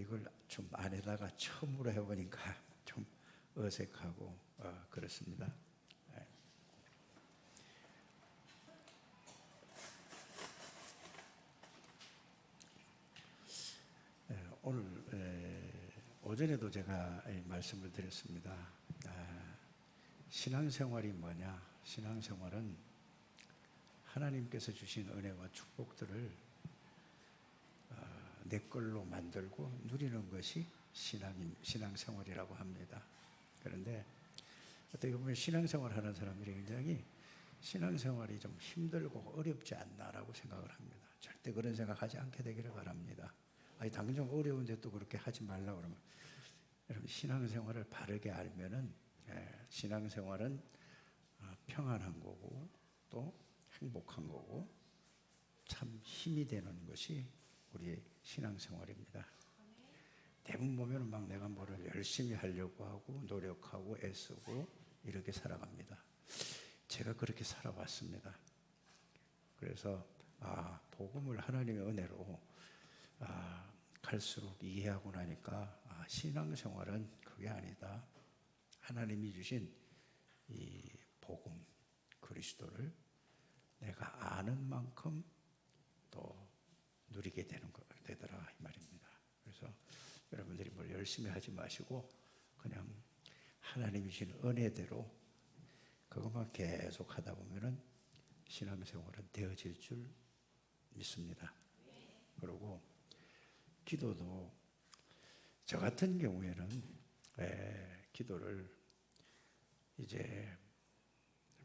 이걸 좀 안에다가 처음으로 해보니까 좀 어색하고 그렇습니다. 오늘 오전에도 제가 말씀을 드렸습니다. 신앙생활이 뭐냐? 신앙생활은 하나님께서 주신 은혜와 축복들을 내 걸로 만들고 누리는 것이 신앙생활이라고 합니다. 그런데 어떻게 보면 신앙생활 하는 사람들이 굉장히 신앙생활이 좀 힘들고 어렵지 않나라고 생각을 합니다. 절대 그런 생각하지 않게 되기를 바랍니다. 당장 어려운데 또 그렇게 하지 말라고 그러면, 여러분 신앙생활을 바르게 알면은 신앙생활은 평안한 거고 또 행복한 거고 참 힘이 되는 것이 우리의 신앙생활입니다. 대부분 보면 막 내가 뭐를 열심히 하려고 하고 노력하고 애쓰고 이렇게 살아갑니다. 제가 그렇게 살아왔습니다. 그래서 복음을 하나님의 은혜로 갈수록 이해하고 나니까 신앙생활은 그게 아니다. 하나님이 주신 이 복음 그리스도를 내가 아는 만큼 또 누리게 되더라 이 말입니다. 그래서 여러분들이 뭘 열심히 하지 마시고 그냥 하나님이 주신 은혜대로 그것만 계속 하다 보면은 신앙생활은 되어질 줄 믿습니다. 그리고 기도도 저 같은 경우에는 기도를 이제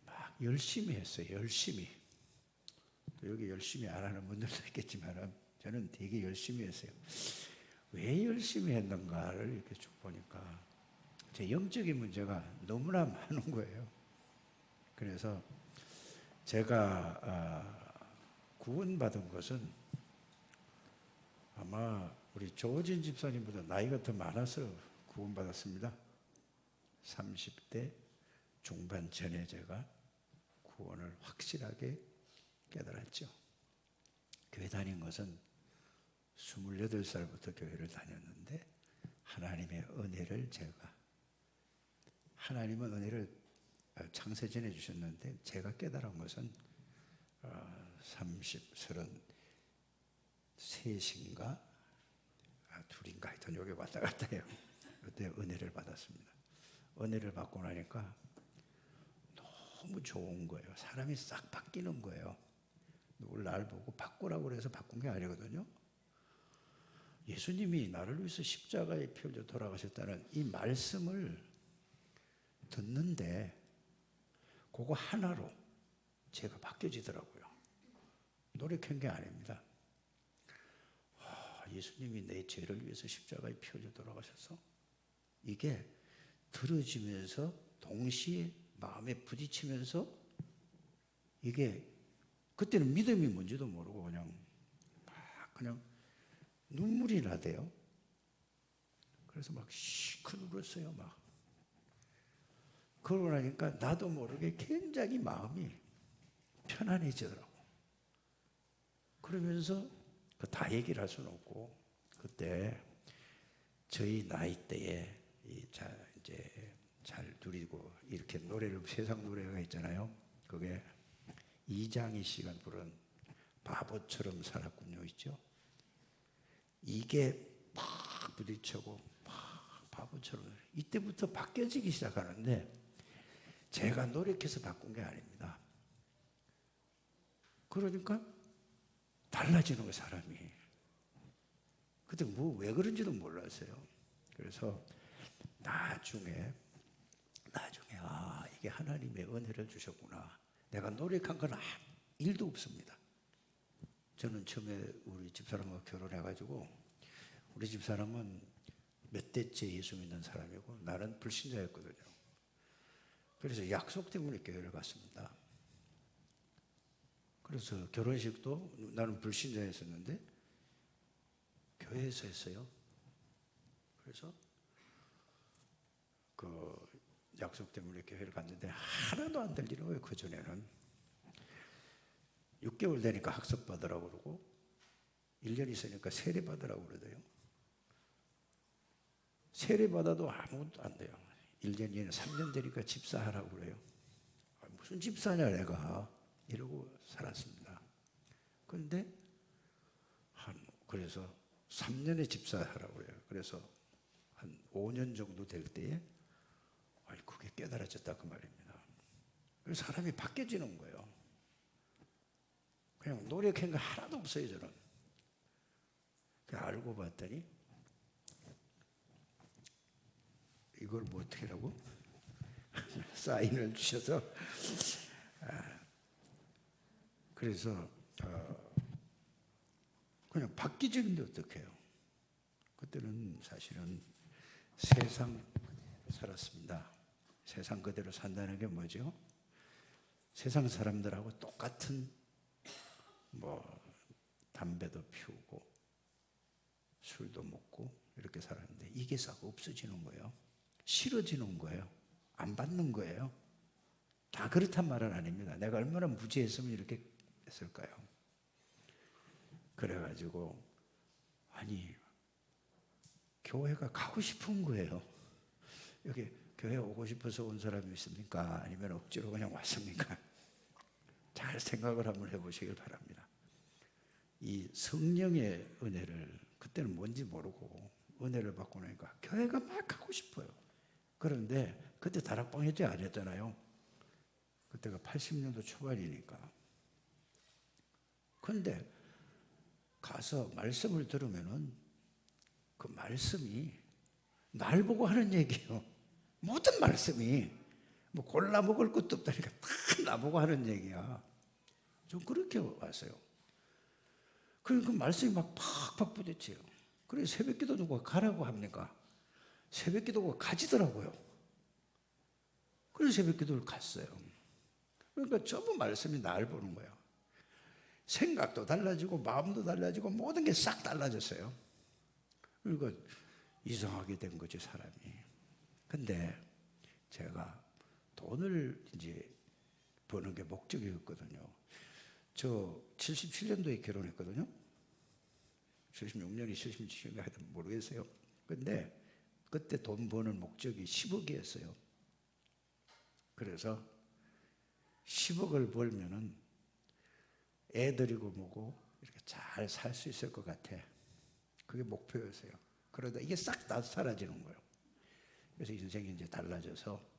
막 열심히 했어요. 열심히. 여기 열심히 안 하는 분들도 있겠지만 저는 되게 열심히 했어요. 왜 열심히 했는가를 이렇게 쭉 보니까 제 영적인 문제가 너무나 많은 거예요. 그래서 제가 구원받은 것은 아마 우리 조진 집사님보다 나이가 더 많아서 구원받았습니다. 30대 중반 전에 제가 구원을 확실하게 깨달았죠. 교회 다닌 것은 28살부터 교회를 다녔는데 하나님의 은혜를 하나님은 은혜를 창세전에 주셨는데 제가 깨달은 것은 33인가 둘인가 하여튼 여기 왔다 갔다 해요. 그때 은혜를 받았습니다. 은혜를 받고 나니까 너무 좋은 거예요. 사람이 싹 바뀌는 거예요. 누굴 날 보고 바꾸라고 그래서 바꾼 게 아니거든요. 예수님이 나를 위해서 십자가에 피 흘려 돌아가셨다는 이 말씀을 듣는데 그거 하나로 제가 바뀌어지더라고요. 노력한 게 아닙니다. 예수님이 내 죄를 위해서 십자가에 피 흘려 돌아가셔서 이게 들어지면서 동시에 마음에 부딪히면서 이게 그때는 믿음이 뭔지도 모르고 그냥 눈물이 나대요. 그래서 막 시큰 울었어요. 막 그러고 나니까 나도 모르게 굉장히 마음이 편안해지더라고. 그러면서 다 얘기를 할 수는 없고 그때 저희 나이대에 이제 잘 누리고 이렇게 노래를 세상 노래가 있잖아요. 그게 이장희 씨가 부른 바보처럼 살았군요 있죠. 이게 막 부딪히고 막 바보처럼 이때부터 바뀌어지기 시작하는데 제가 노력해서 바꾼 게 아닙니다. 그러니까 달라지는 거예요 사람이. 그때 왜 그런지도 몰랐어요. 그래서 나중에 이게 하나님의 은혜를 주셨구나. 내가 노력한 건 일도 없습니다. 저는 처음에 우리 집사람과 결혼해가지고 우리 집사람은 몇 대째 예수 믿는 사람이고 나는 불신자였거든요. 그래서 약속 때문에 교회를 갔습니다. 그래서 결혼식도 나는 불신자였었는데 교회에서 했어요. 그래서 그 약속 때문에 교회를 갔는데 하나도 안 들리는 거예요. 그전에는 6개월 되니까 학습 받으라고 그러고 1년 있으니까 세례 받으라고 그러대요. 세례받아도 아무것도 안 돼요. 1년, 2년, 3년 되니까 집사하라고 그래요. 무슨 집사냐 내가 이러고 살았습니다. 그런데 그래서 3년에 집사하라고 그래요. 그래서 한 5년 정도 될 때에 그게 깨달아졌다 그 말입니다. 그래서 사람이 바뀌어지는 거예요. 그냥 노력한 거 하나도 없어요 저는. 알고 봤더니 이걸 뭐 어떻게 하라고? 사인을 주셔서 그래서 그냥 바뀌지는데 어떡해요? 그때는 사실은 세상 살았습니다. 세상 그대로 산다는 게 뭐죠? 세상 사람들하고 똑같은 담배도 피우고 술도 먹고 이렇게 살았는데 이게 싹 없어지는 거예요. 싫어지는 거예요. 안 받는 거예요. 다 그렇단 말은 아닙니다. 내가 얼마나 무지했으면 이렇게 했을까요? 그래가지고 교회가 가고 싶은 거예요. 여기 교회 오고 싶어서 온 사람이 있습니까? 아니면 억지로 그냥 왔습니까? 잘 생각을 한번 해보시길 바랍니다. 이 성령의 은혜를 그때는 뭔지 모르고 은혜를 받고 나니까 교회가 막 가고 싶어요. 그런데 그때 다락방 해제 안 했잖아요. 그때가 80년도 초반이니까. 그런데 가서 말씀을 들으면은 그 말씀이 날 보고 하는 얘기예요. 모든 말씀이 골라 먹을 것도 없다니까 다 나보고 하는 얘기야. 좀 그렇게 왔어요. 그러니까 그 말씀이 막 팍팍 부딪혀요. 그래서 새벽기도 누가 가라고 합니까? 새벽기도가 가지더라고요. 그래서 새벽기도를 갔어요. 그러니까 전부 말씀이 날 보는 거예요. 생각도 달라지고 마음도 달라지고 모든 게 싹 달라졌어요. 그러니까 이상하게 된 거지 사람이. 근데 제가 돈을 이제 버는 게 목적이었거든요. 저 77년도에 결혼했거든요. 76년이 77년이 하여튼 모르겠어요. 근데 그때 돈 버는 목적이 10억이었어요. 그래서 10억을 벌면은 애들이고 뭐고 이렇게 잘 살 수 있을 것 같아. 그게 목표였어요. 그러다 이게 싹 다 사라지는 거예요. 그래서 인생이 이제 달라져서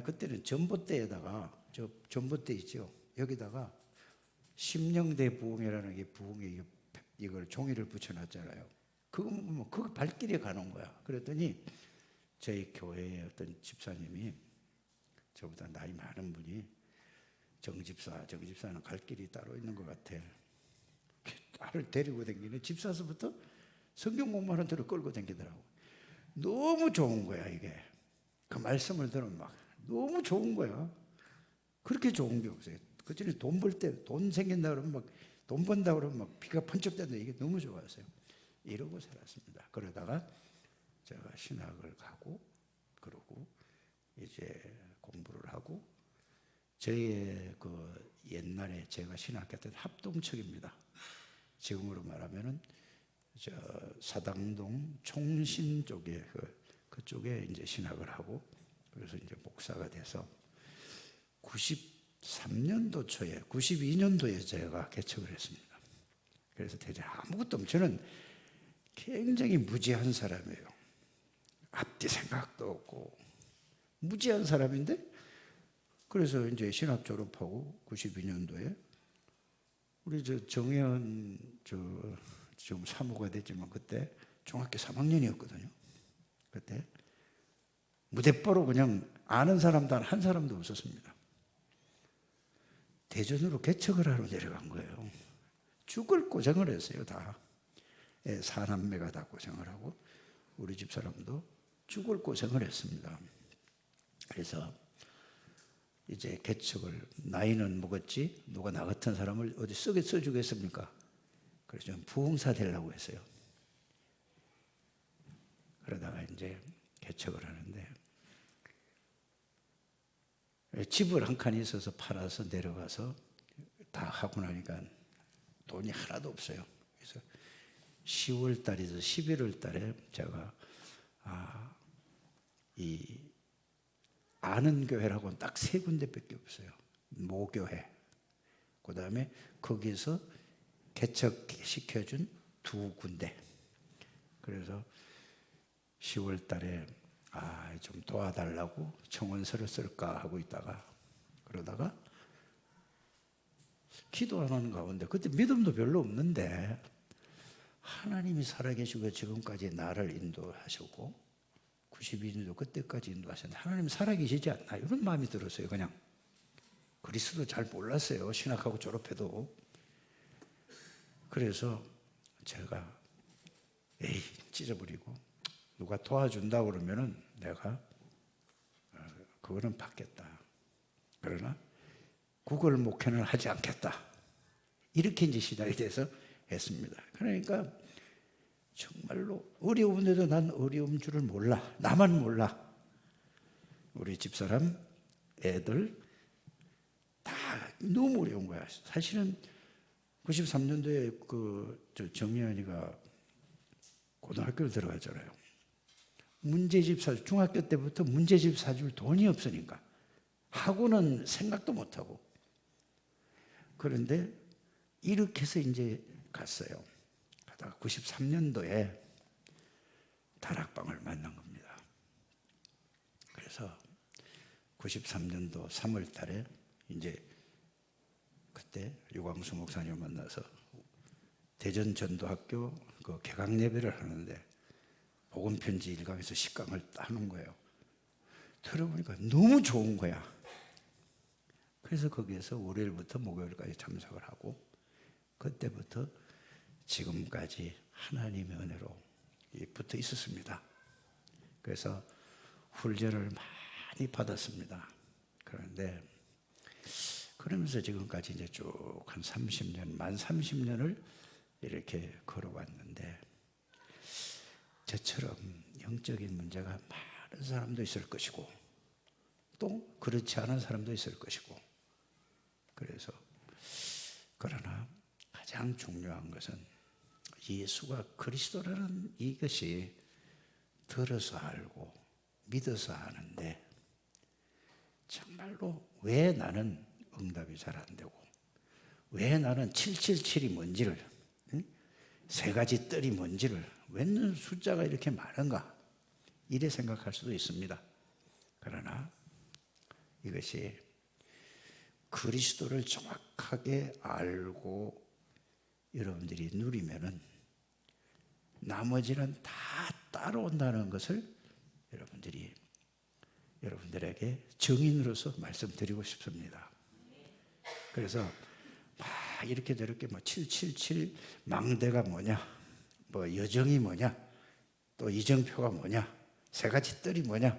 그때는 전봇대에다가 저 전봇대 있죠. 여기다가 심령대 부흥이라는 게 부흥에 이걸 종이를 붙여놨잖아요. 그거 발길이 가는 거야. 그랬더니 저희 교회의 어떤 집사님이 저보다 나이 많은 분이 정집사는 갈 길이 따로 있는 것 같아. 딸을 데리고 다니는 집사서부터 성경 공부하는 데로 끌고 다니더라고. 너무 좋은 거야 이게. 그 말씀을 들으면 막 너무 좋은 거야. 그렇게 좋은 게 없어요. 그전에 돈 벌 때 돈 생긴다 그러면 막 돈 번다 그러면 막 피가 번쩍 뜬다. 이게 너무 좋았어요. 이러고 살았습니다. 그러다가 제가 신학을 가고 그러고 이제 공부를 하고 저희의 그 옛날에 제가 신학했던 합동측입니다. 지금으로 말하면은 저 사당동 총신 쪽에 그쪽에 이제 신학을 하고 그래서 이제 목사가 돼서 93년도 초에 92년도에 제가 개척을 했습니다. 그래서 대체 아무것도 없고 저는 굉장히 무지한 사람이에요. 앞뒤 생각도 없고 무지한 사람인데 그래서 이제 신학 졸업하고 92년도에 우리 저 정혜원 지금 사모가 됐지만 그때 중학교 3학년이었거든요. 그때 무대뽀로 그냥 아는 사람도 한 사람도 없었습니다. 대전으로 개척을 하러 내려간 거예요. 죽을 고생을 했어요 다. 사남매가 다 고생을 하고 우리 집 사람도 죽을 고생을 했습니다. 그래서 이제 개척을 나이는 먹었지 누가 나 같은 사람을 어디 써주겠습니까? 그래서 좀 부흥사 되려고 했어요. 그러다가 이제 개척을 하는데 집을 한 칸이 있어서 팔아서 내려가서 다 하고 나니까 돈이 하나도 없어요. 그래서 10월 달에서 11월 달에 제가 이 아는 교회라고는 딱 3군데밖에 없어요. 모교회, 그 다음에 거기서 개척시켜준 2군데. 그래서 10월 달에 좀 도와달라고 청원서를 쓸까 하고 있다가, 그러다가 기도하는 가운데 그때 믿음도 별로 없는데 하나님이 살아계시고 지금까지 나를 인도하셨고 92년도 그때까지 인도하셨는데 하나님 살아계시지 않나 이런 마음이 들었어요. 그냥 그리스도 잘 몰랐어요. 신학하고 졸업해도. 그래서 제가 찢어버리고 누가 도와준다고 그러면은 내가 그거는 받겠다. 그러나 구걸 목회는 하지 않겠다. 이렇게 이제 시작이 돼서 했습니다. 그러니까 정말로 어려운데도 난 어려운 줄을 몰라. 나만 몰라. 우리 집사람, 애들 다 너무 어려운 거야. 사실은 93년도에 정미연이가 고등학교를 들어갔잖아요. 문제집 사줄, 중학교 때부터 문제집 사줄 돈이 없으니까 하고는 생각도 못하고. 그런데 이렇게 해서 이제 갔어요. 가다가 93년도에 다락방을 만난 겁니다. 그래서 93년도 3월 달에 이제 그때 유광수 목사님을 만나서 대전 전도학교 그 개강 예배를 하는데 복음편지 1강에서 10강을 따는 거예요. 들어보니까 너무 좋은 거야. 그래서 거기에서 월요일부터 목요일까지 참석을 하고 그때부터 지금까지 하나님의 은혜로 붙어 있었습니다. 그래서 훈련을 많이 받았습니다. 그런데 그러면서 지금까지 이제 쭉 한 30년, 만 30년을 이렇게 걸어왔는데 저처럼 영적인 문제가 많은 사람도 있을 것이고 또 그렇지 않은 사람도 있을 것이고 그래서 그러나 가장 중요한 것은 예수가 그리스도라는 이것이 들어서 알고 믿어서 아는데 정말로 왜 나는 응답이 잘 안 되고 왜 나는 777이 뭔지를 3가지 뜰이 뭔지를 왜 숫자가 이렇게 많은가 이래 생각할 수도 있습니다. 그러나 이것이 그리스도를 정확하게 알고 여러분들이 누리면은 나머지는 다 따라온다는 것을 여러분들에게 증인으로서 말씀드리고 싶습니다. 그래서 막 이렇게 저렇게 777 망대가 뭐냐, 뭐 여정이 뭐냐, 또 이정표가 뭐냐, 3가지 뜰이 뭐냐,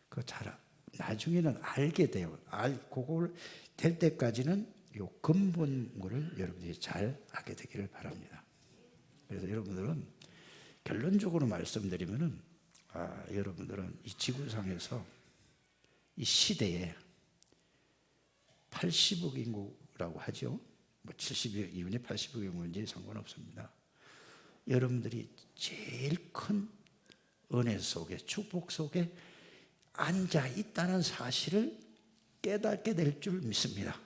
그거 잘 나중에는 알게 돼요. 그걸 될 때까지는 요 근본을 여러분들이 잘 알게 되기를 바랍니다. 그래서 여러분들은 결론적으로 말씀드리면은 여러분들은 이 지구상에서 이 시대에 80억 인구라고 하죠. 뭐 70억 이윤이 80억 인구인지 상관없습니다. 여러분들이 제일 큰 은혜 속에 축복 속에 앉아 있다는 사실을 깨닫게 될 줄 믿습니다.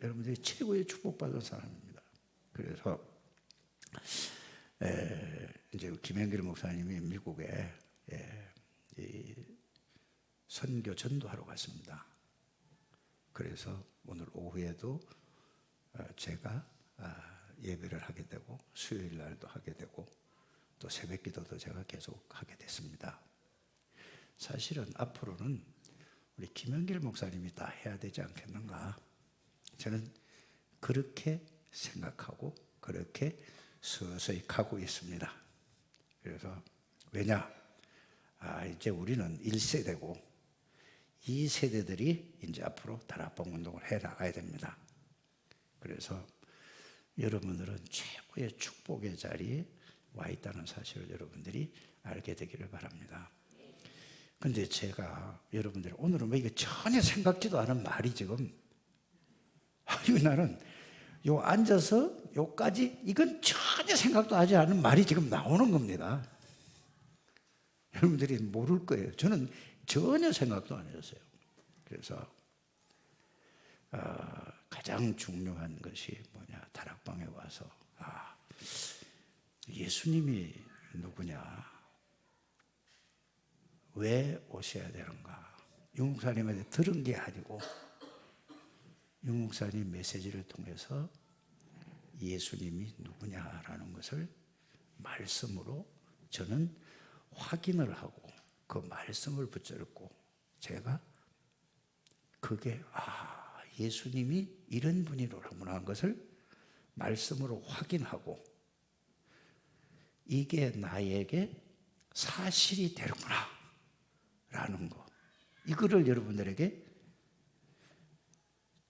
여러분들이 최고의 축복받은 사람입니다. 그래서 이제 김현길 목사님이 미국에 선교 전도하러 갔습니다. 그래서 오늘 오후에도 제가 예배를 하게 되고 수요일 날도 하게 되고 또 새벽 기도도 제가 계속 하게 됐습니다. 사실은 앞으로는 우리 김현길 목사님이 다 해야 되지 않겠는가? 저는 그렇게 생각하고 그렇게 서서히 가고 있습니다. 그래서 왜냐? 이제 우리는 1세대고 2세대들이 이제 앞으로 다락방 운동을 해 나가야 됩니다. 그래서 여러분들은 최고의 축복의 자리에 와 있다는 사실을 여러분들이 알게 되기를 바랍니다. 근데 제가 여러분들 오늘은 뭐 이거 전혀 생각지도 않은 말이 지금 나는 요 앉아서 요까지 이건 전혀 생각도 하지 않은 말이 지금 나오는 겁니다. 여러분들이 모를 거예요. 저는 전혀 생각도 안 했어요. 그래서 가장 중요한 것이 뭐냐, 다락방에 와서 예수님이 누구냐, 왜 오셔야 되는가. 윤목사님한테 들은 게 아니고 윤목사님 메시지를 통해서 예수님이 누구냐라는 것을 말씀으로 저는 확인을 하고 그 말씀을 붙잡고 제가 그게 예수님이 이런 분이로구나 하는 것을 말씀으로 확인하고 이게 나에게 사실이 되는구나 라는 거, 이거를 여러분들에게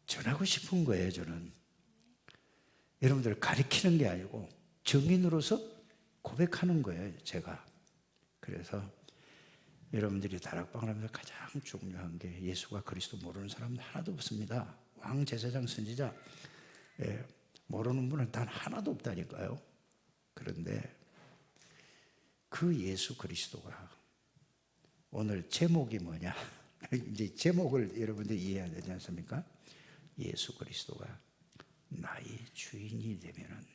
전하고 싶은 거예요. 저는 여러분들을 가리키는 게 아니고 증인으로서 고백하는 거예요, 제가. 그래서 여러분들이 다락방을 하면서 가장 중요한 게 예수가 그리스도 모르는 사람은 하나도 없습니다. 왕, 제사장, 선지자 모르는 분은 단 하나도 없다니까요. 그런데 그 예수 그리스도가 오늘 제목이 뭐냐? 이제 제목을 여러분들이 이해해야 되지 않습니까? 예수 그리스도가 나의 주인이 되면은,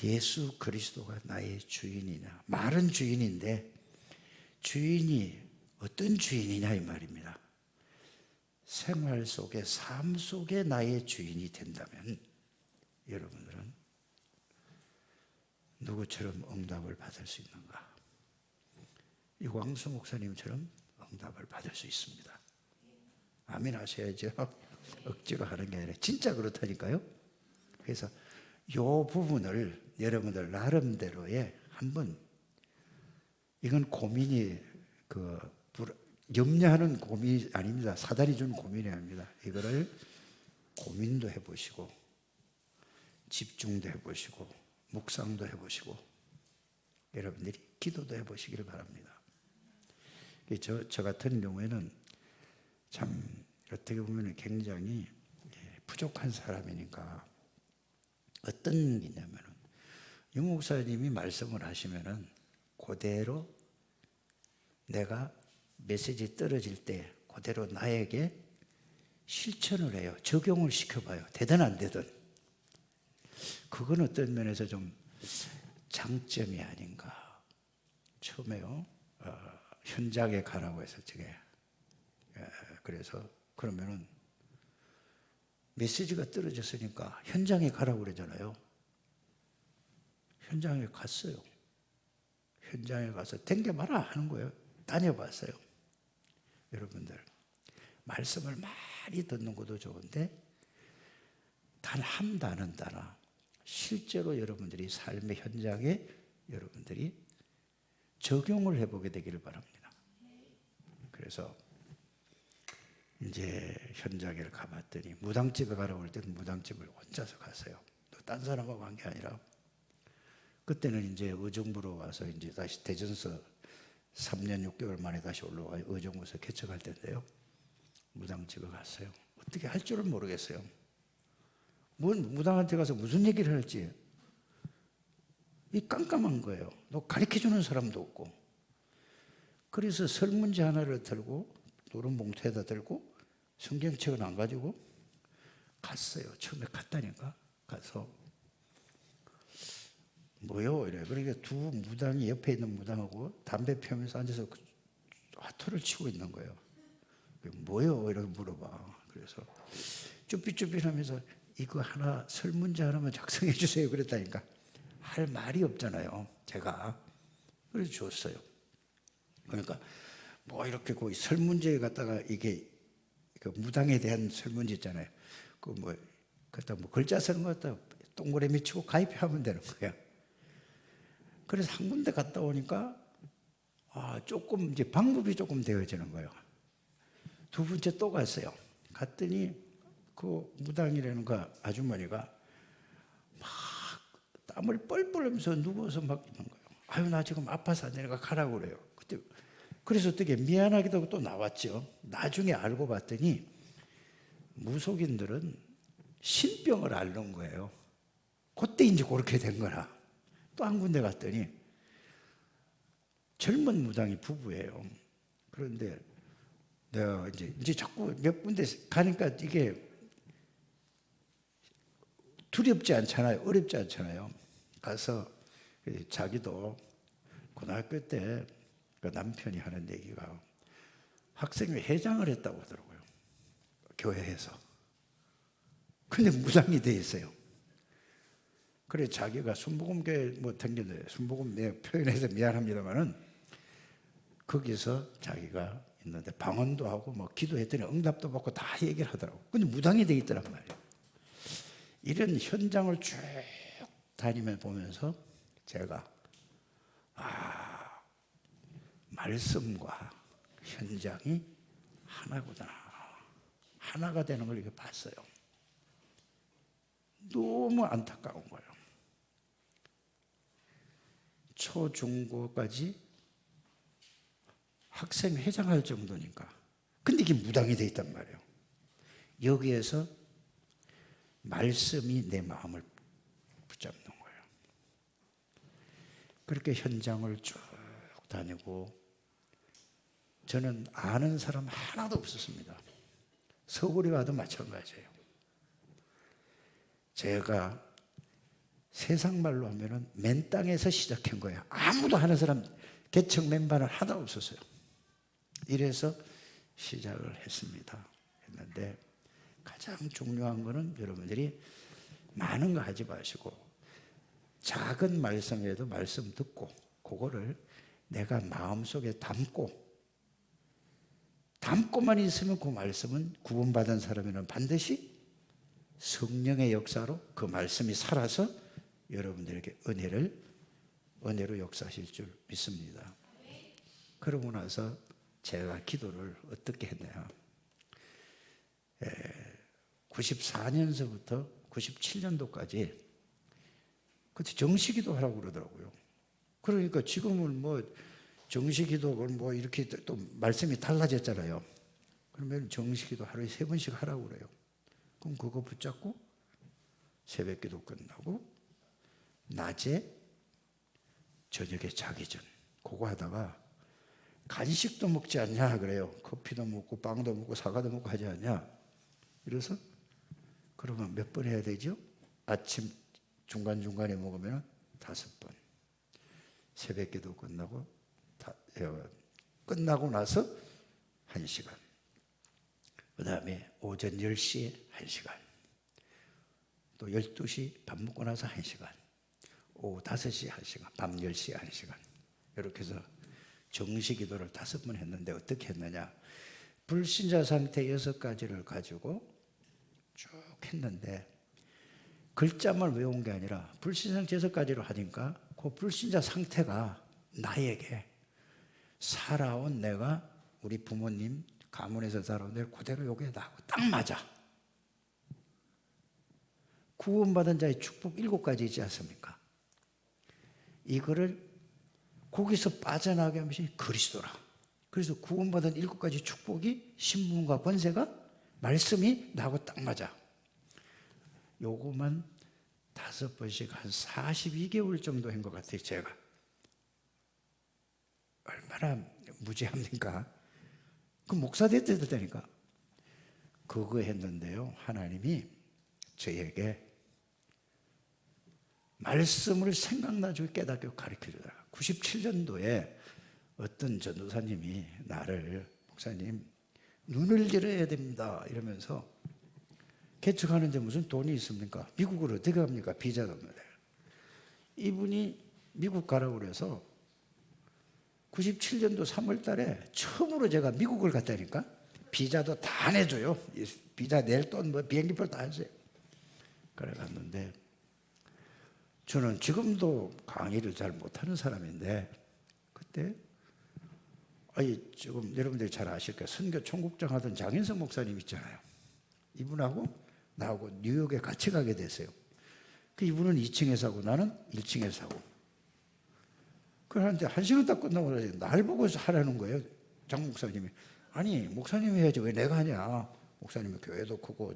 예수 그리스도가 나의 주인이냐, 말은 주인인데 주인이 어떤 주인이냐 이 말입니다. 생활 속에, 삶 속에 나의 주인이 된다면 여러분들은 누구처럼 응답을 받을 수 있는가? 이광수 목사님처럼 응답을 받을 수 있습니다. 아멘 하셔야죠. 억지로 하는 게 아니라 진짜 그렇다니까요. 그래서 이 부분을 여러분들 나름대로의 한번, 이건 고민이 염려하는 고민이 아닙니다. 사단이 준 고민이 아닙니다. 이거를 고민도 해보시고 집중도 해보시고 묵상도 해보시고 여러분들이 기도도 해보시기를 바랍니다. 저 같은 경우에는 참 어떻게 보면 굉장히 부족한 사람이니까 어떤 게 있냐면, 윤 목사님이 말씀을 하시면은 그대로 내가 메시지 떨어질 때 그대로 나에게 실천을 해요. 적용을 시켜봐요. 되든 안 되든. 그건 어떤 면에서 좀 장점이 아닌가. 처음에요, 현장에 가라고 해서 저게, 그래서 그러면은 메시지가 떨어졌으니까 현장에 가라고 그러잖아요. 현장에 갔어요. 현장에 가서 댕겨봐라 하는 거예요. 다녀봤어요. 여러분들 말씀을 많이 듣는 것도 좋은데 단 한 단은 따라 실제로 여러분들이 삶의 현장에 여러분들이 적용을 해보게 되기를 바랍니다. 그래서 이제 현장에 가봤더니 무당집에 가라고 할 때는 무당집을 혼자서 갔어요. 또 딴 사람하고 간 게 아니라, 그때는 이제 의정부로 와서 이제 다시 대전서 3년 6개월 만에 다시 올라와 의정부에서 개척할 때인데요. 무당집에 갔어요. 어떻게 할 줄은 모르겠어요. 무당한테 가서 무슨 얘기를 할지 이 깜깜한 거예요. 너 가르쳐주는 사람도 없고. 그래서 설문지 하나를 들고 노른 봉투에다 들고 성경책은 안 가지고 갔어요. 처음에 갔다니까. 가서 뭐요? 이래. 그러니까 두 무당이 옆에 있는 무당하고 담배 피우면서 앉아서 화투를 치고 있는 거예요. 뭐요? 이렇게 물어봐. 그래서 쭈삣쭈삣 하면서 이거 하나, 설문지 하나만 작성해 주세요. 그랬다니까. 할 말이 없잖아요. 제가. 그래서 줬어요. 그러니까 뭐 이렇게 그 설문지에 갖다가 이게 그 무당에 대한 설문지 있잖아요. 그 뭐 그다 뭐 글자 쓰는 거 갖다 동그라미 치고 가입하면 되는 거야. 그래서 한 군데 갔다 오니까 조금 이제 방법이 조금 되어지는 거예요. 두 번째 또 갔어요. 갔더니 그 무당이라는 그 아주머니가 막 땀을 뻘뻘 흘리면서 누워서 막 있는 거예요. 아유, 나 지금 아파서 안 되니까 가라고 그래요. 그때 그래서 어떻게 미안하기도 하고 또 나왔죠. 나중에 알고 봤더니 무속인들은 신병을 앓는 거예요. 그때 이제 그렇게 된 거라. 또 한 군데 갔더니 젊은 무당이 부부예요. 그런데 내가 이제 자꾸 몇 군데 가니까 이게 두렵지 않잖아요. 어렵지 않잖아요. 가서 자기도 고등학교 때 그 남편이 하는 얘기가 학생회 회장을 했다고 하더라고요. 교회에서. 근데 무당이 돼 있어요. 그래 자기가 순복음교회 뭐 댕겼는데 순복음 내가 표현해서 미안합니다만은 거기서 자기가 있는데 방언도 하고 뭐 기도했더니 응답도 받고 다 얘기를 하더라고. 근데 무당이 돼 있더란 말이에요. 이런 현장을 쭉 다니며 보면서 제가 말씀과 현장이 하나구나. 하나가 되는 걸 이렇게 봤어요. 너무 안타까운 거예요. 초중고까지 학생회장 할 정도니까. 근데 이게 무당이 돼 있단 말이에요. 여기에서 말씀이 내 마음을 붙잡는 거예요. 그렇게 현장을 쭉 다니고 저는 아는 사람 하나도 없었습니다. 서울에 가도 마찬가지예요. 제가 세상 말로 하면은 맨 땅에서 시작한 거예요. 아무도 하는 사람 개척 멤버는 하나도 없었어요. 이래서 시작을 했는데 가장 중요한 거는 여러분들이 많은 거 하지 마시고 작은 말씀에도 말씀 듣고 그거를 내가 마음속에 담고만 있으면 그 말씀은 구원받은 사람에는 반드시 성령의 역사로 그 말씀이 살아서 여러분들에게 은혜로 역사하실 줄 믿습니다. 그러고 나서 제가 기도를 어떻게 했냐. 94년서부터 97년도까지 그때 정시기도 하라고 그러더라고요. 그러니까 지금은 뭐 정시기도 뭐 이렇게 또 말씀이 달라졌잖아요. 그러면 정시기도 하루에 3번씩 하라고 그래요. 그럼 그거 붙잡고 새벽기도 끝나고 낮에 저녁에 자기 전 그거 하다가 간식도 먹지 않냐 그래요. 커피도 먹고 빵도 먹고 사과도 먹고 하지 않냐. 이래서 그러면 몇 번 해야 되죠? 아침 중간중간에 먹으면 5번. 새벽기도 끝나고 나서 1시간. 그 다음에 오전 10시에 1시간. 또 12시 밥 먹고 나서 1시간. 오후 5시에 1시간. 밤 10시에 1시간. 이렇게 해서 정시기도를 5번 했는데 어떻게 했느냐. 불신자 상태 6가지를 가지고 쭉 했는데 글자만 외운 게 아니라 불신자 상태 6가지로 하니까 그 불신자 상태가 나에게 살아온 내가 우리 부모님 가문에서 살아온 내 그대로 여기에 나하고 딱 맞아. 구원받은 자의 축복 7가지 있지 않습니까? 이거를 거기서 빠져나가게 하는 것이 그리스도라. 그래서 구원받은 7가지 축복이 신분과 권세가 말씀이 나하고 딱 맞아. 요거만 5번씩 한 42개월 정도 한 것 같아요. 제가 얼마나 무지합니까? 그 목사 됐다니까. 그거 했는데요, 하나님이 저에게 말씀을 생각나주고 깨닫게 가르쳐주더라. 97년도에 어떤 전도사님이 나를 목사님 눈을 열어야 됩니다 이러면서 개척하는데 무슨 돈이 있습니까? 미국으로 어떻게 갑니까? 비자도 없는데. 이분이 미국 가라고 그래서 97년도 3월 달에 처음으로 제가 미국을 갔다니까. 비자도 다 내줘요. 비자 낼 돈 뭐 비행기표 다 했어요. 그래 갔는데 저는 지금도 강의를 잘 못하는 사람인데 그때 지금 여러분들이 잘 아실 거예요. 선교 총국장 하던 장인성 목사님 있잖아요. 이분하고 나하고 뉴욕에 같이 가게 됐어요. 그 이분은 2층에 사고 나는 1층에 사고. 그런데 1시간 딱 끝나고 날 보고 하라는 거예요. 장 목사님이. 아니 목사님이 해야지 왜 내가 하냐. 목사님은 교회도 크고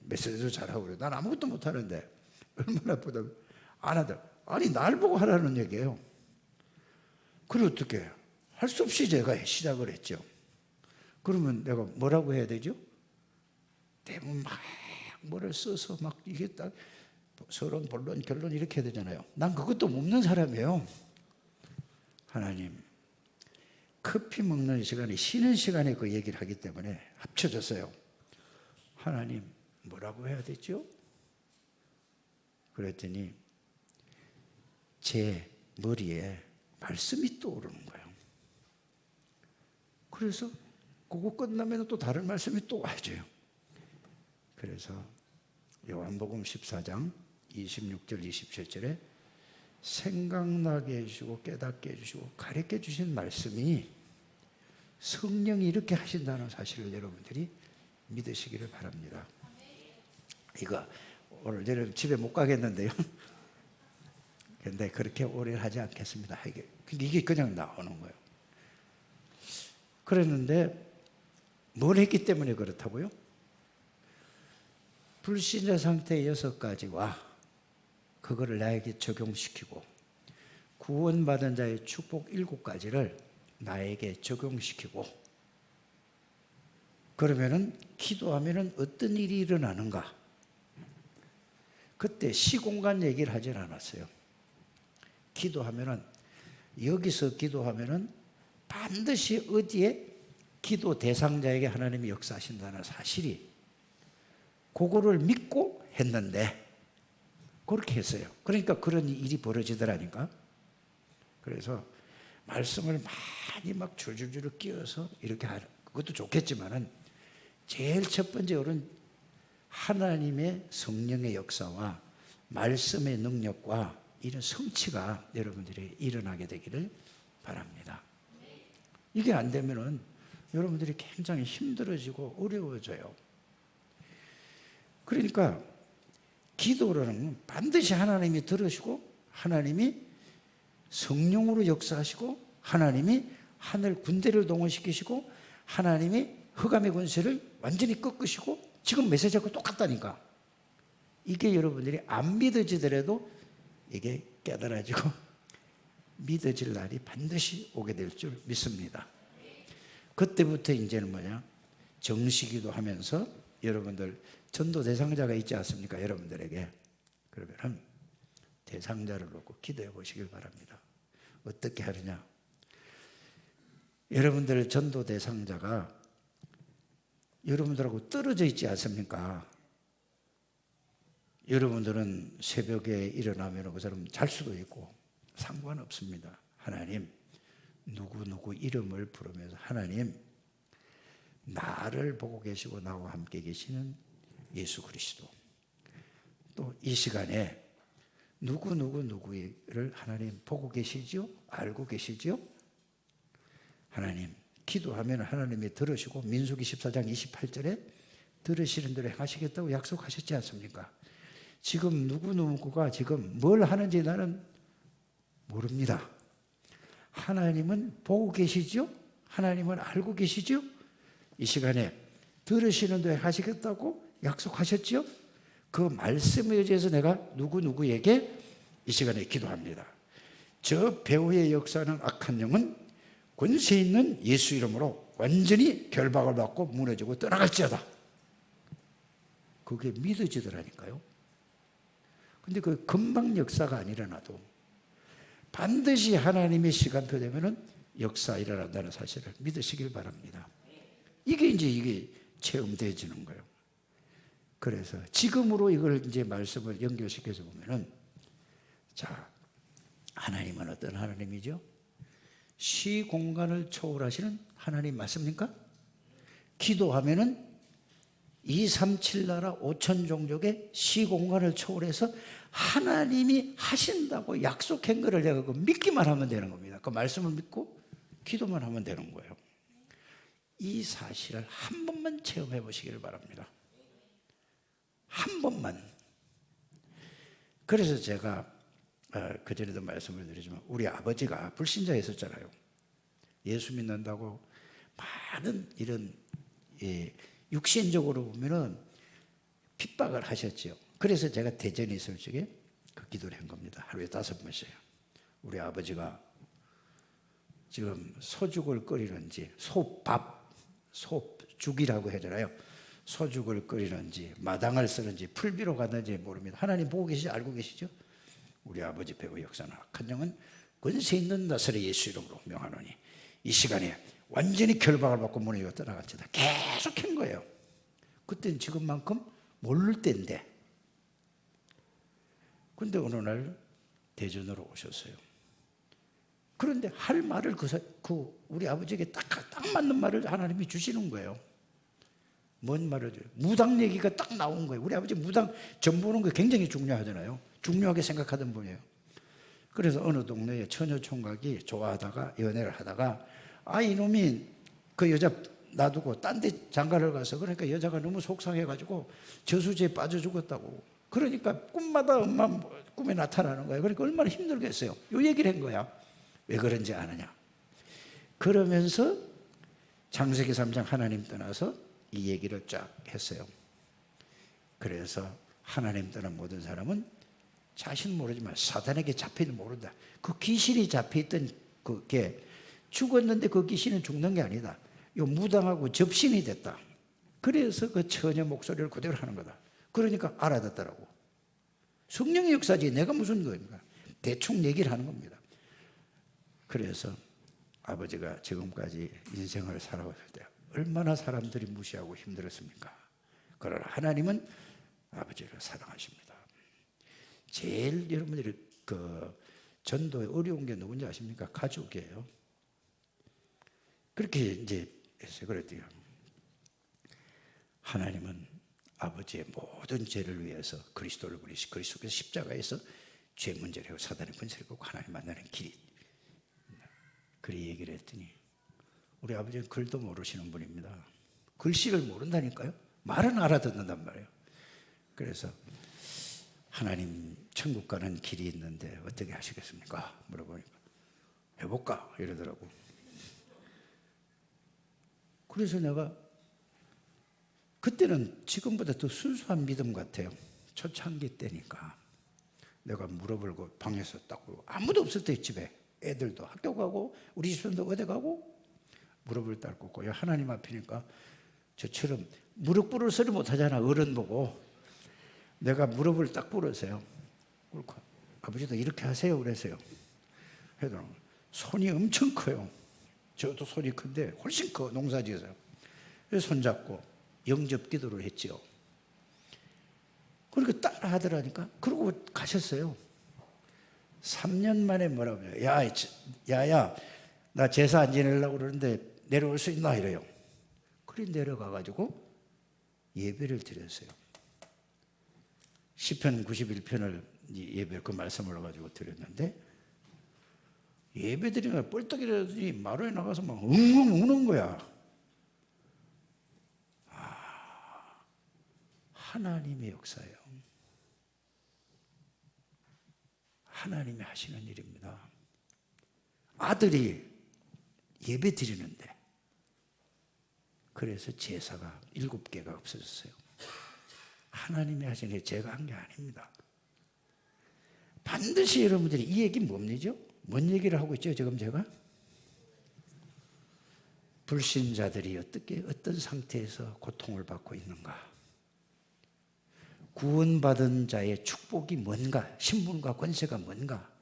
메시지도 잘하고 그래. 난 아무것도 못하는데 얼마나 보다 안 하더라. 아니 날 보고 하라는 얘기예요. 그걸 어떻게 해요? 할 수 없이 제가 시작을 했죠. 그러면 내가 뭐라고 해야 되죠? 대부분 막 뭐를 써서 막 이게 딱 서론, 본론, 결론 이렇게 해야 되잖아요. 난 그것도 없는 사람이에요. 하나님, 커피 먹는 시간에 쉬는 시간에 그 얘기를 하기 때문에 합쳐졌어요. 하나님, 뭐라고 해야 되죠? 그랬더니 제 머리에 말씀이 떠오르는 거예요. 그래서 그거 끝나면 또 다른 말씀이 또 와줘요. 그래서 요한복음 14장 26절 27절에 생각나게 해주시고 깨닫게 해주시고 가르쳐 주신 말씀이 성령이 이렇게 하신다는 사실을 여러분들이 믿으시기를 바랍니다. 이거 오늘 내일 집에 못 가겠는데요. 그런데 그렇게 오래 하지 않겠습니다. 이게 그냥 나오는 거예요. 그랬는데 뭘 했기 때문에 그렇다고요? 불신자 상태의 6가지와 그거를 나에게 적용시키고 구원받은 자의 축복 7가지를 나에게 적용시키고 그러면은 기도하면은 어떤 일이 일어나는가? 그때 시공간 얘기를 하진 않았어요. 기도하면은 여기서 기도하면은 반드시 어디에 기도 대상자에게 하나님이 역사하신다는 사실이 그거를 믿고 했는데 그렇게 했어요. 그러니까 그런 일이 벌어지더라니까. 그래서 말씀을 많이 막 줄줄줄 끼워서 이렇게 하는 그것도 좋겠지만은 제일 첫 번째로는 하나님의 성령의 역사와 말씀의 능력과 이런 성취가 여러분들이 일어나게 되기를 바랍니다. 이게 안 되면은 여러분들이 굉장히 힘들어지고 어려워져요. 그러니까 기도라는 반드시 하나님이 들으시고 하나님이 성령으로 역사하시고 하나님이 하늘 군대를 동원시키시고 하나님이 흑암의 권세를 완전히 꺾으시고 지금 메시지하고 똑같다니까. 이게 여러분들이 안 믿어지더라도 이게 깨달아지고 믿어질 날이 반드시 오게 될 줄 믿습니다. 그때부터 이제는 뭐냐? 정시기도 하면서 여러분들 전도 대상자가 있지 않습니까? 여러분들에게. 그러면 대상자를 놓고 기도해 보시길 바랍니다. 어떻게 하느냐? 여러분들 전도 대상자가 여러분들하고 떨어져 있지 않습니까? 여러분들은 새벽에 일어나면 그 사람 잘 수도 있고 상관없습니다. 하나님, 누구누구 이름을 부르면서 하나님, 나를 보고 계시고 나와 함께 계시는 예수 그리스도, 또 이 시간에 누구를 하나님 보고 계시죠? 알고 계시죠? 하나님, 기도하면 하나님이 들으시고 민수기 14장 28절에 들으시는 대로 행하시겠다고 약속하셨지 않습니까? 지금 누구누구가 지금 뭘 하는지 나는 모릅니다. 하나님은 보고 계시죠? 하나님은 알고 계시죠? 이 시간에 들으시는 대로 하시겠다고 약속하셨죠? 그 말씀에 의해서 내가 누구에게 이 시간에 기도합니다. 저 배후의 역사는 악한 영은 권세 있는 예수 이름으로 완전히 결박을 받고 무너지고 떠나갈지어다. 그게 믿어지더라니까요. 근데 그 금방 역사가 안 일어나도 반드시 하나님의 시간표 되면은 역사 일어난다는 사실을 믿으시길 바랍니다. 이게 체험되어지는 거예요. 그래서 지금으로 이걸 이제 말씀을 연결시켜서 보면은 자, 하나님은 어떤 하나님이죠? 시 공간을 초월하시는 하나님 맞습니까? 기도하면은 237 나라 5천 종족의 시 공간을 초월해서 하나님이 하신다고 약속한 것을 내가 믿기만 하면 되는 겁니다. 그 말씀을 믿고 기도만 하면 되는 거예요. 이 사실을 한 번만 체험해 보시기를 바랍니다. 한 번만. 그래서 제가 그전에도 말씀을 드리지만 우리 아버지가 불신자였었잖아요. 예수 믿는다고 많은 이런 육신적으로 보면은 핍박을 하셨죠. 그래서 제가 대전에 있을 적에 그 기도를 한 겁니다. 하루에 5번씩. 우리 아버지가 지금 소죽을 끓이는지 소죽이라고 하잖아요. 소죽을 끓이는지 마당을 쓰는지 풀비로 가는지 모릅니다. 하나님 보고 계시죠? 알고 계시죠? 우리 아버지 배우 역사는 악한 영은 권세 있는 나사렛 예수 이름으로 명하노니 이 시간에 완전히 결박을 받고 문에 떠나갈지다. 계속 한 거예요. 그때는 지금만큼 모를 때인데. 근데 어느 날 대전으로 오셨어요. 그런데 할 말을 우리 아버지에게 딱 맞는 말을 하나님이 주시는 거예요. 뭔 말을 줘요? 무당 얘기가 딱 나온 거예요. 우리 아버지 무당 점 보는 거 굉장히 중요하잖아요. 중요하게 생각하던 분이에요. 그래서 어느 동네에 처녀총각이 좋아하다가 연애를 하다가 이놈이 그 여자 놔두고 딴 데 장가를 가서 그러니까 여자가 너무 속상해가지고 저수지에 빠져 죽었다고. 그러니까 꿈마다 엄마 꿈에 나타나는 거예요. 그러니까 얼마나 힘들겠어요. 이 얘기를 한 거야. 왜 그런지 아느냐. 그러면서 창세기 3장 하나님 떠나서 이 얘기를 쫙 했어요. 그래서 하나님 떠난 모든 사람은 자신 모르지만 사단에게 잡히는 모른다. 그 귀신이 잡혀있던 그게 죽었는데 그 귀신은 죽는 게 아니다. 요 무당하고 접신이 됐다. 그래서 그 처녀 목소리를 그대로 하는 거다. 그러니까 알아듣더라고. 성령의 역사지 내가 무슨 거입니까? 대충 얘기를 하는 겁니다. 그래서 아버지가 지금까지 인생을 살아왔을 때 얼마나 사람들이 무시하고 힘들었습니까? 그러나 하나님은 아버지를 사랑하십니다. 제일 여러분들이 그 전도에 어려운 게 누군지 아십니까? 가족이에요. 그렇게 이제 했어요. 그랬더니 하나님은 아버지의 모든 죄를 위해서 그리스도를 부리시 그리스도께서 십자가에서 죄 문제를 하고 사단의 권세를 꺾고 하나님 만나는 길이. 그리 얘기를 했더니 우리 아버지는 글도 모르시는 분입니다. 글씨를 모른다니까요. 말은 알아듣는단 말이에요. 그래서 하나님 천국 가는 길이 있는데 어떻게 하시겠습니까? 물어보니까 해볼까? 이러더라고. 그래서 내가 그때는 지금보다 더 순수한 믿음 같아요. 초창기 때니까. 내가 물어보고 방에서 딱 아무도 없을 때 집에 애들도 학교 가고 우리 집사람도 어디 가고 무릎을 딱 꿇고 하나님 앞이니까 저처럼 무릎 꿇을 소리 못하잖아. 어른 보고. 내가 무릎을 딱 꿇었어요. 꿇고 아버지도 이렇게 하세요 그랬어요. 그래도 손이 엄청 커요. 저도 손이 큰데 훨씬 커 농사지어서. 그래서 손잡고 영접 기도를 했죠. 그러니까 따라 하더라니까. 그러고 가셨어요. 3년 만에 뭐라고 해요? 야야 나 제사 안 지내려고 그러는데 내려올 수 있나 이래요. 그래 내려가가지고 예배를 드렸어요. 시편 91편을 예배 그 말씀을 가지고 드렸는데 예배 드리면 뻘떡이라더니 마루에 나가서 막 웅웅 우는 거야. 하나님의 역사예요. 하나님이 하시는 일입니다. 아들이 예배 드리는데 그래서 제사가 7개가 없어졌어요. 하나님이 하시는 일 제가 한 게 아닙니다. 반드시 여러분들이 이 얘기 뭡니까? 뭔 얘기를 하고 있죠 지금 제가? 불신자들이 어떤 상태에서 고통을 받고 있는가? 구원받은 자의 축복이 뭔가? 신분과 권세가 뭔가?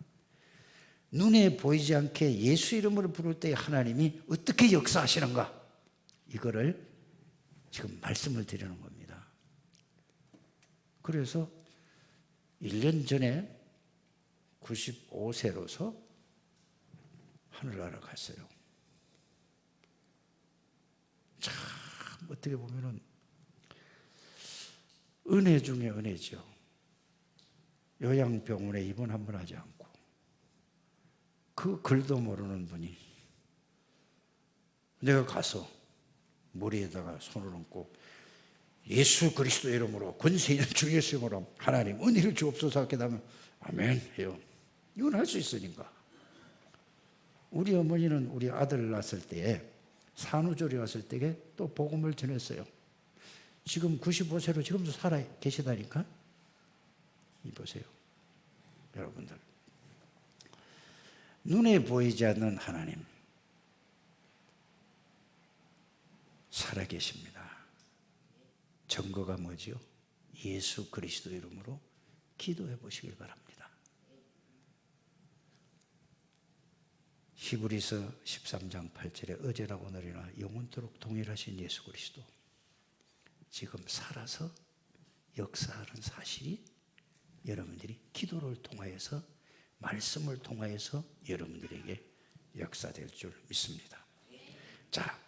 눈에 보이지 않게 예수 이름으로 부를 때 하나님이 어떻게 역사하시는가? 이거를 지금 말씀을 드리는 겁니다. 그래서 1년 전에 95세로서 하늘나라 갔어요. 참 어떻게 보면은 은혜 중에 은혜죠. 요양병원에 입원 한 번 하지 않고 그 글도 모르는 분이 내가 가서 머리에다가 손을 얹고 예수 그리스도 이름으로 권세 있는 주 예수 이름으로 하나님 은혜를 주옵소서 하게 되면 아멘 해요. 이건 할 수 있으니까. 우리 어머니는 우리 아들 낳았을 때에 산후조리 왔을 때에 또 복음을 전했어요. 지금 95세로 지금도 살아 계시다니까. 이보세요. 여러분들. 눈에 보이지 않는 하나님, 살아계십니다. 증거가 뭐지요? 예수 그리스도 이름으로 기도해 보시길 바랍니다. 히브리서 13장 8절에 어제나 오늘이나 영원토록 동일하신 예수 그리스도 지금 살아서 역사하는 사실이 여러분들이 기도를 통하여서 말씀을 통하여서 여러분들에게 역사될 줄 믿습니다. 자,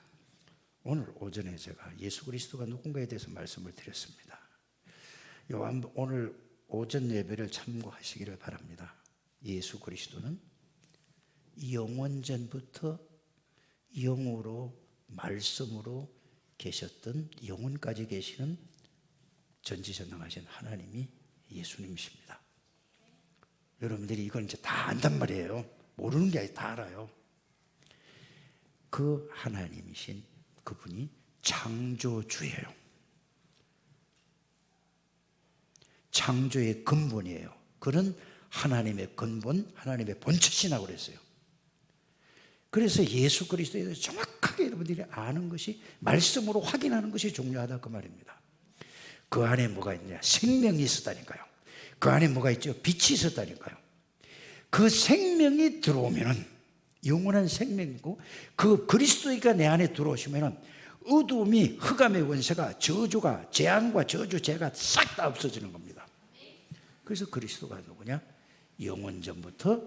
오늘 오전에 제가 예수 그리스도가 누군가에 대해서 말씀을 드렸습니다. 오늘 오전 예배를 참고하시기를 바랍니다. 예수 그리스도는 영원전부터 영으로 말씀으로 계셨던 영원까지 계시는 전지전능하신 하나님이 예수님이십니다. 여러분들이 이건 이제 다 안단 말이에요. 모르는 게 아니라 다 알아요. 그 하나님이신 그분이 창조주예요. 창조의 근본이에요. 그는 하나님의 근본, 하나님의 본chất이라고 그랬어요. 그래서 예수 그리스도에 대해서 정확하게 여러분들이 아는 것이, 말씀으로 확인하는 것이 중요하다 그 말입니다. 그 안에 뭐가 있냐? 생명이 있었다니까요. 그 안에 뭐가 있죠? 빛이 있었다니까요. 그 생명이 들어오면은 영원한 생명이고, 그 그리스도가 내 안에 들어오시면은 어두움이, 흑암의 원세가, 저주가, 재앙과 저주, 죄가 싹 다 없어지는 겁니다. 그래서 그리스도가 누구냐? 영원전부터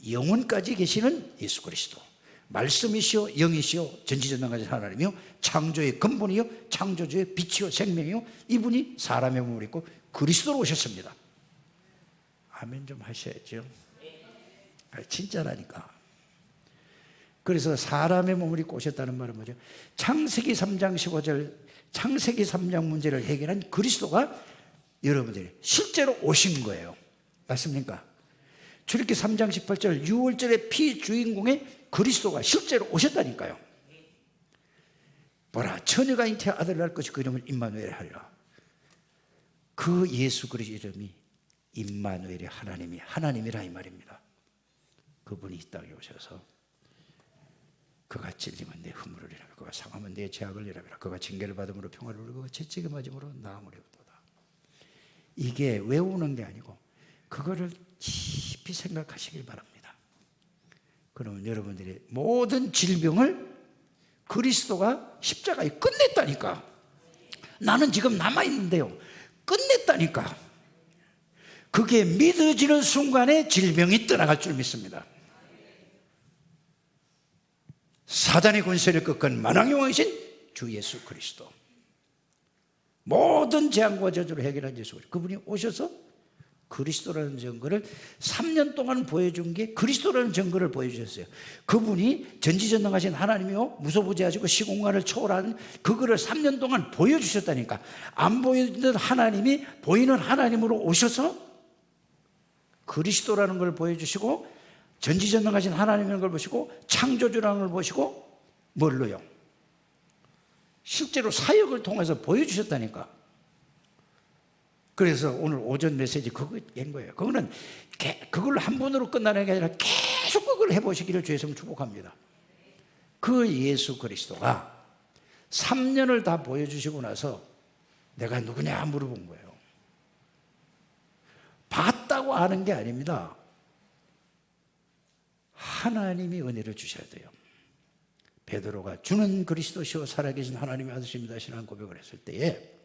영원까지 계시는 예수 그리스도, 말씀이시오, 영이시오, 전지전능하신 하나님이요, 창조의 근본이요, 창조주의 빛이요, 생명이요, 이분이 사람의 몸을 입고 그리스도로 오셨습니다. 아멘 좀 하셔야죠. 진짜라니까. 그래서 사람의 몸을 입고 오셨다는 말은 뭐죠? 창세기 3장 15절, 창세기 3장 문제를 해결한 그리스도가 여러분들이 실제로 오신 거예요. 맞습니까? 출애굽기 3장 18절, 6월절의 피주인공의 그리스도가 실제로 오셨다니까요. 보라, 처녀가 잉태한 아들을 낳을 것이 그 이름을 임마누엘 하리라. 그 예수 그리스도 이름이 임마누엘이 하나님이라 이 말입니다. 그분이 이 땅에 오셔서 그가 찔리면 내 허물을 이라며, 그가 상하면 내 죄악을 이라며, 그가 징계를 받음으로 평화를 누리고 그가 채찍을 맞음으로 나음을 입도다. 이게 외우는 게 아니고 그거를 깊이 생각하시길 바랍니다. 그러면 여러분들이 모든 질병을 그리스도가 십자가에 끝냈다니까. 나는 지금 남아있는데요, 끝냈다니까. 그게 믿어지는 순간에 질병이 떠나갈 줄 믿습니다. 사단의 권세를 꺾은 만왕의 주 예수 그리스도, 모든 재앙과 저주를 해결한 예수 그리스도, 그분이 오셔서 그리스도라는 증거를 3년 동안 보여준 게 그리스도라는 증거를 보여주셨어요. 그분이 전지전능하신 하나님이요, 무소부재하시고 시공간을 초월하는 그거를 3년 동안 보여주셨다니까. 안 보이던 하나님이 보이는 하나님으로 오셔서 그리스도라는 걸 보여주시고, 전지전능하신 하나님이라는 걸 보시고, 창조주라는 걸 보시고, 뭘로요? 실제로 사역을 통해서 보여주셨다니까. 그래서 오늘 오전 메시지 그거인 거예요. 그거는 그걸로 한 번으로 끝나는 게 아니라 계속 그걸 해보시기를 주의 이름으로 축복합니다. 그 예수 그리스도가 3년을 다 보여주시고 나서 내가 누구냐 물어본 거예요. 봤다고 아는 게 아닙니다. 하나님이 은혜를 주셔야 돼요. 베드로가 주는 그리스도시요 살아계신 하나님의 아들입니다 신앙 고백을 했을 때에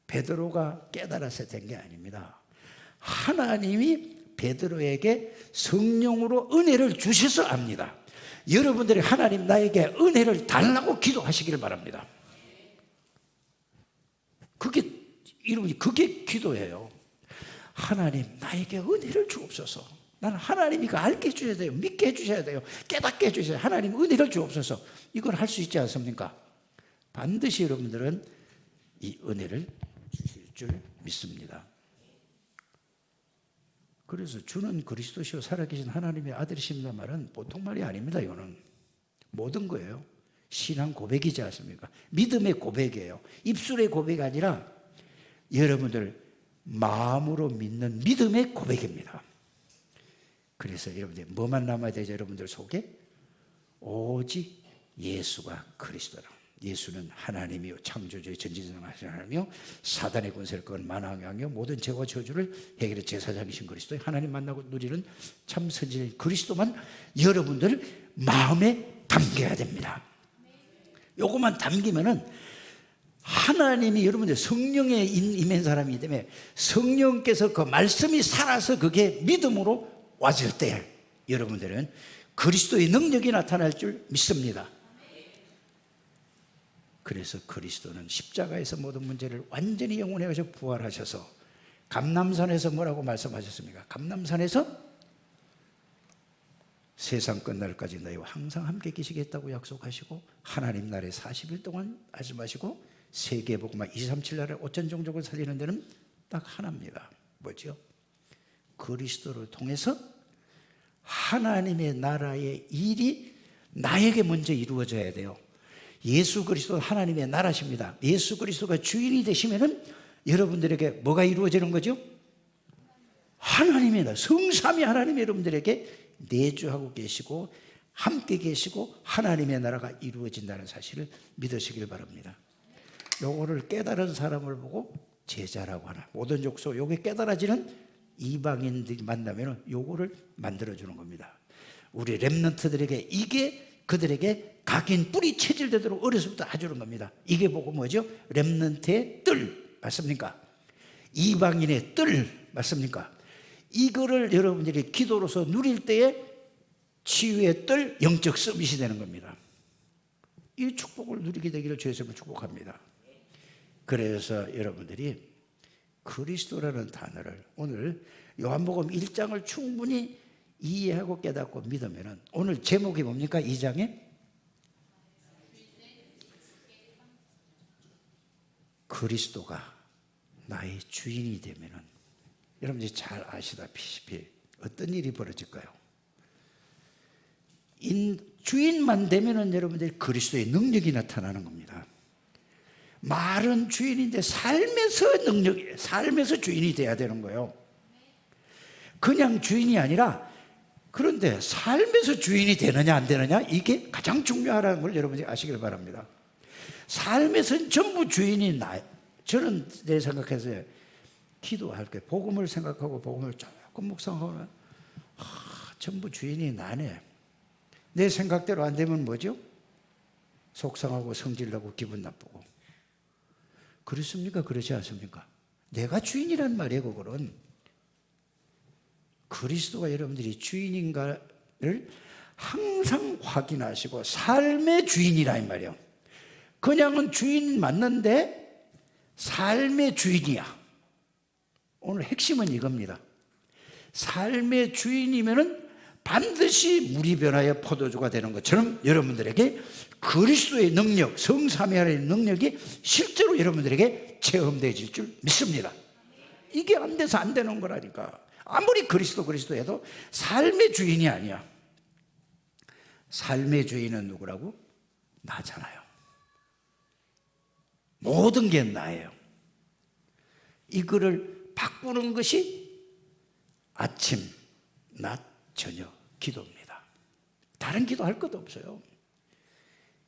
베드로가 깨달아서 된 게 아닙니다. 하나님이 베드로에게 성령으로 은혜를 주셔서 압니다. 여러분들이 하나님 나에게 은혜를 달라고 기도하시기를 바랍니다. 그게 기도예요. 하나님 나에게 은혜를 주옵소서. 나는 하나님이 알게 해주셔야 돼요. 믿게 해주셔야 돼요. 깨닫게 해주셔야 돼요. 하나님 은혜를 주옵소서. 이걸 할 수 있지 않습니까? 반드시 여러분들은 이 은혜를 주실 줄 믿습니다. 그래서 주는 그리스도시요 살아계신 하나님의 아들이십니다 말은 보통 말이 아닙니다. 이거는 모든 거예요. 신앙 고백이지 않습니까? 믿음의 고백이에요. 입술의 고백이 아니라 여러분들 마음으로 믿는 믿음의 고백입니다. 그래서 여러분들 뭐만 남아야 되죠? 여러분들 속에 오직 예수가 그리스도라. 예수는 하나님이요 창조주의 전지전능하신 하나님이요 사단의 권세를 꺾은 만왕왕이요 모든 죄와 저주를 해결의 제사장이신 그리스도, 하나님 만나고 누리는 참 선지자인 그리스도만 여러분들 마음에 담겨야 됩니다. 요것만 담기면은 하나님이 여러분들 성령에 임한 사람이기 때문에 성령께서 그 말씀이 살아서 그게 믿음으로 와질 때 여러분들은 그리스도의 능력이 나타날 줄 믿습니다. 그래서 그리스도는 십자가에서 모든 문제를 완전히 영원하셔 부활하셔서 감람산에서 뭐라고 말씀하셨습니까? 감람산에서 세상 끝날까지 너희와 항상 함께 계시겠다고 약속하시고 하나님 나라에 40일 동안 말씀하시고 세계복음화 237 나라의 5천 종족을 살리는 데는 딱 하나입니다. 뭐죠? 그리스도를 통해서 하나님의 나라의 일이 나에게 먼저 이루어져야 돼요. 예수 그리스도 하나님의 나라십니다. 예수 그리스도가 주인이 되시면은 여러분들에게 뭐가 이루어지는 거죠? 하나님의 나라, 성삼위 하나님이 여러분들에게 내주하고 계시고 함께 계시고 하나님의 나라가 이루어진다는 사실을 믿으시길 바랍니다. 요거를 깨달은 사람을 보고 제자라고 하나. 모든 족속 요게 깨달아지는 이방인들이 만나면 요거를 만들어주는 겁니다. 우리 렘넌트들에게 이게 그들에게 각인 뿌리 체질되도록 어려서부터 해주는 겁니다. 이게 보고 뭐죠? 렘넌트의 뜰 맞습니까? 이방인의 뜰 맞습니까? 이거를 여러분들이 기도로서 누릴 때에 치유의 뜰 영적 서밋이 되는 겁니다. 이 축복을 누리게 되기를 주의 이름으로 축복합니다. 그래서 여러분들이 그리스도라는 단어를 오늘 요한복음 1장을 충분히 이해하고 깨닫고 믿으면 오늘 제목이 뭡니까? 2장에 그리스도가 나의 주인이 되면 여러분들이 잘 아시다시피 어떤 일이 벌어질까요? 주인만 되면 여러분들이 그리스도의 능력이 나타나는 겁니다. 말은 주인인데 삶에서 능력이, 삶에서 주인이 돼야 되는 거예요. 그냥 주인이 아니라 그런데 삶에서 주인이 되느냐 안 되느냐 이게 가장 중요하다는 걸 여러분이 아시길 바랍니다. 삶에서는 전부 주인이 나요. 저는 내 생각해서 기도할 때 복음을 생각하고 복음을 조금 묵상하면 전부 주인이 나네. 내 생각대로 안 되면 뭐죠? 속상하고 성질나고 기분 나쁘고. 그렇습니까? 그렇지 않습니까? 내가 주인이란 말이에요. 그거는 그리스도가 여러분들이 주인인가를 항상 확인하시고 삶의 주인이라 이 말이에요. 그냥은 주인 맞는데 삶의 주인이야. 오늘 핵심은 이겁니다. 삶의 주인이면은 반드시 물이 변하여 포도주가 되는 것처럼 여러분들에게 그리스도의 능력, 성삼위 하나님의 능력이 실제로 여러분들에게 체험되어질 줄 믿습니다. 이게 안 돼서 안 되는 거라니까. 아무리 그리스도 해도 삶의 주인이 아니야. 삶의 주인은 누구라고? 나잖아요. 모든 게 나예요. 이거를 바꾸는 것이 아침, 낮, 저녁 기도입니다. 다른 기도 할 것도 없어요.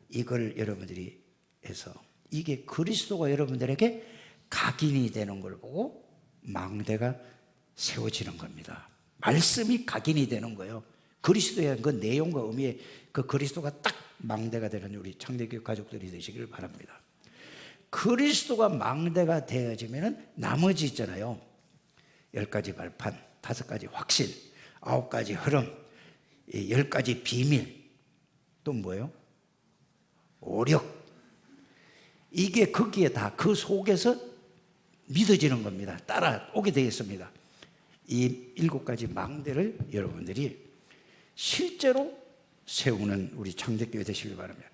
이걸 여러분들이 해서 이게 그리스도가 여러분들에게 각인이 되는 걸 보고 망대가 세워지는 겁니다. 말씀이 각인이 되는 거예요. 그리스도의 그 내용과 의미에 그 그리스도가 딱 망대가 되는 우리 창대교회 가족들이 되시기를 바랍니다. 그리스도가 망대가 되어지면 나머지 있잖아요. 10가지 발판, 5가지 확신, 9가지 흐름, 10가지 비밀, 또 뭐예요? 오력. 이게 거기에 다 그 속에서 믿어지는 겁니다. 따라오게 되어 있습니다. 이 7가지 망대를 여러분들이 실제로 세우는 우리 창대교회 되시길 바랍니다.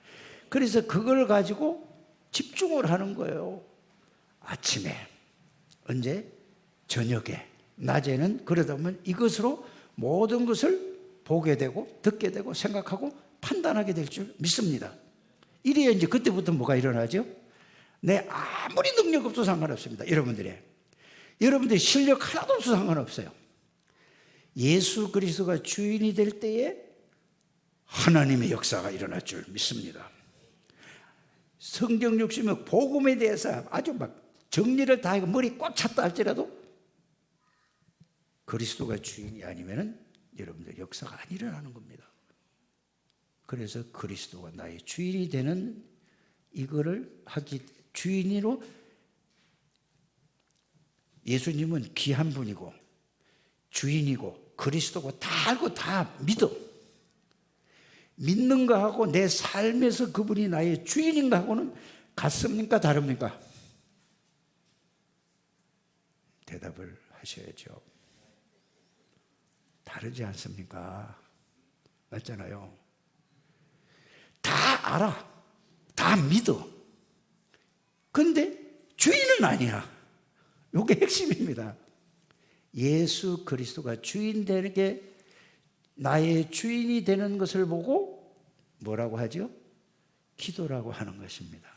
그래서 그걸 가지고 집중을 하는 거예요. 아침에, 언제? 저녁에, 낮에는 그러다 보면 이것으로 모든 것을 보게 되고 듣게 되고 생각하고 판단하게 될 줄 믿습니다. 이래야 이제 그때부터 뭐가 일어나죠? 내 아무리 능력 없어도 상관없습니다. 여러분들의 실력 하나도 없어도 상관없어요. 예수 그리스도가 주인이 될 때에 하나님의 역사가 일어날 줄 믿습니다. 성경 욕심은 복음에 대해서 아주 막 정리를 다 하고 머리 꽉 찼다 할지라도 그리스도가 주인이 아니면은 여러분들 역사가 안 일어나는 겁니다. 그래서 그리스도가 나의 주인이 되는 이거를 하기, 주인으로, 예수님은 귀한 분이고 주인이고 그리스도고 다 알고 다 믿어. 믿는 거하고 내 삶에서 그분이 나의 주인인가 하고는 같습니까? 다릅니까? 대답을 하셔야죠. 다르지 않습니까? 맞잖아요. 다 알아. 다 믿어. 근데 주인은 아니야. 이게 핵심입니다. 예수 그리스도가 주인 되는 게, 나의 주인이 되는 것을 보고 뭐라고 하죠? 기도라고 하는 것입니다.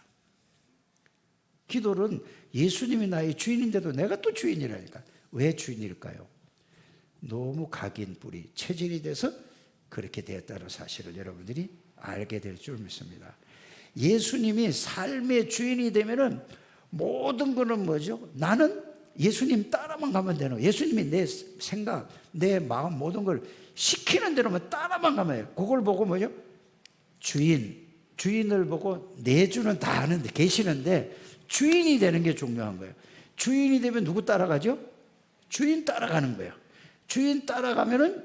기도는 예수님이 나의 주인인데도 내가 또 주인이라니까. 왜 주인일까요? 너무 각인 뿌리, 체질이 돼서 그렇게 되었다는 사실을 여러분들이 알게 될 줄 믿습니다. 예수님이 삶의 주인이 되면은 모든 거는 뭐죠? 나는 예수님 따라만 가면 되는 거예요. 예수님이 내 생각, 내 마음 모든 걸 시키는 대로만 따라만 가면 돼요. 그걸 보고 뭐죠? 주인을 보고 내주는 다 아는데 계시는데 주인이 되는 게 중요한 거예요. 주인이 되면 누구 따라가죠? 주인 따라가는 거예요. 주인 따라가면은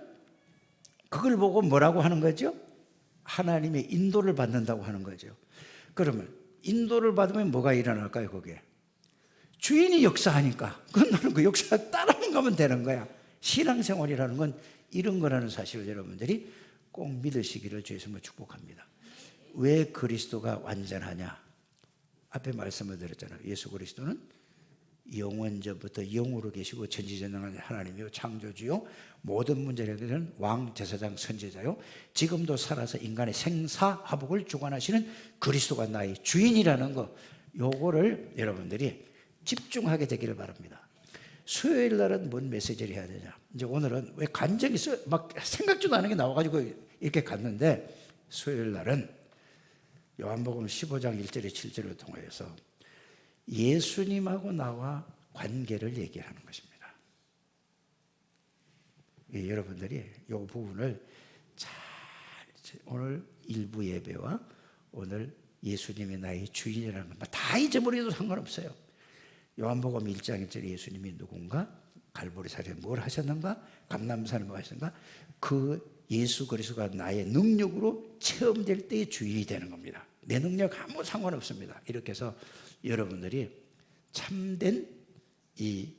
그걸 보고 뭐라고 하는 거죠? 하나님의 인도를 받는다고 하는 거죠. 그러면 인도를 받으면 뭐가 일어날까요? 거기에 주인이 역사하니까 그건 그 역사 따라만 가면 되는 거야. 신앙생활이라는 건 이런 거라는 사실을 여러분들이 꼭 믿으시기를 주의 이름으로 축복합니다. 왜 그리스도가 완전하냐? 앞에 말씀을 드렸잖아요. 예수 그리스도는 영원전부터 영으로 계시고 전지전능한 하나님이요 창조주요 모든 문제를 해결하는 왕, 제사장, 선지자요 지금도 살아서 인간의 생사화복을 주관하시는 그리스도가 나의 주인이라는 거, 요거를 여러분들이 집중하게 되기를 바랍니다. 수요일 날은 뭔 메시지를 해야 되냐? 이제 오늘은 왜 간증이 막 생각지도 않은 게 나와가지고 이렇게 갔는데, 수요일 날은 요한복음 15장 1절에 7절을 통해서 예수님하고 나와 관계를 얘기하는 것입니다. 여러분들이 이 부분을 잘, 오늘 일부 예배와 오늘 예수님이 나의 주인이라는 것 다 잊어버려도 상관없어요. 요한복음 1장 1절에 예수님이 누군가, 갈보리산에 뭘 하셨는가, 감람산에 뭐 하셨는가, 그 예수 그리스도가 나의 능력으로 체험될 때의 주인이 되는 겁니다. 내 능력 아무 상관없습니다. 이렇게 해서 여러분들이 참된 이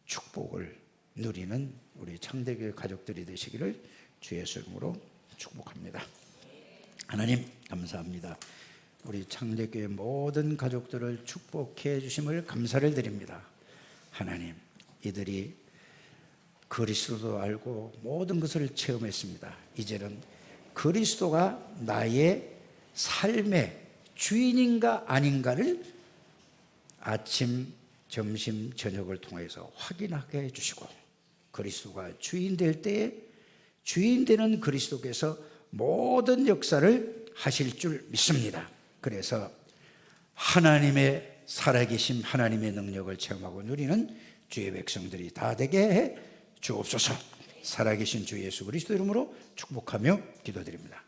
축복을 누리는 우리 창대교회 가족들이 되시기를 주 예수 이름으로 축복합니다. 하나님 감사합니다. 우리 창대교회 모든 가족들을 축복해 주심을 감사를 드립니다. 하나님, 이들이 그리스도도 알고 모든 것을 체험했습니다. 이제는 그리스도가 나의 삶의 주인인가 아닌가를 아침, 점심, 저녁을 통해서 확인하게 해주시고, 그리스도가 주인 될 때에 주인 되는 그리스도께서 모든 역사를 하실 줄 믿습니다. 그래서 하나님의 살아계심, 하나님의 능력을 체험하고 누리는 주의 백성들이 다 되게 해 주옵소서. 살아계신 주 예수 그리스도 이름으로 축복하며 기도드립니다.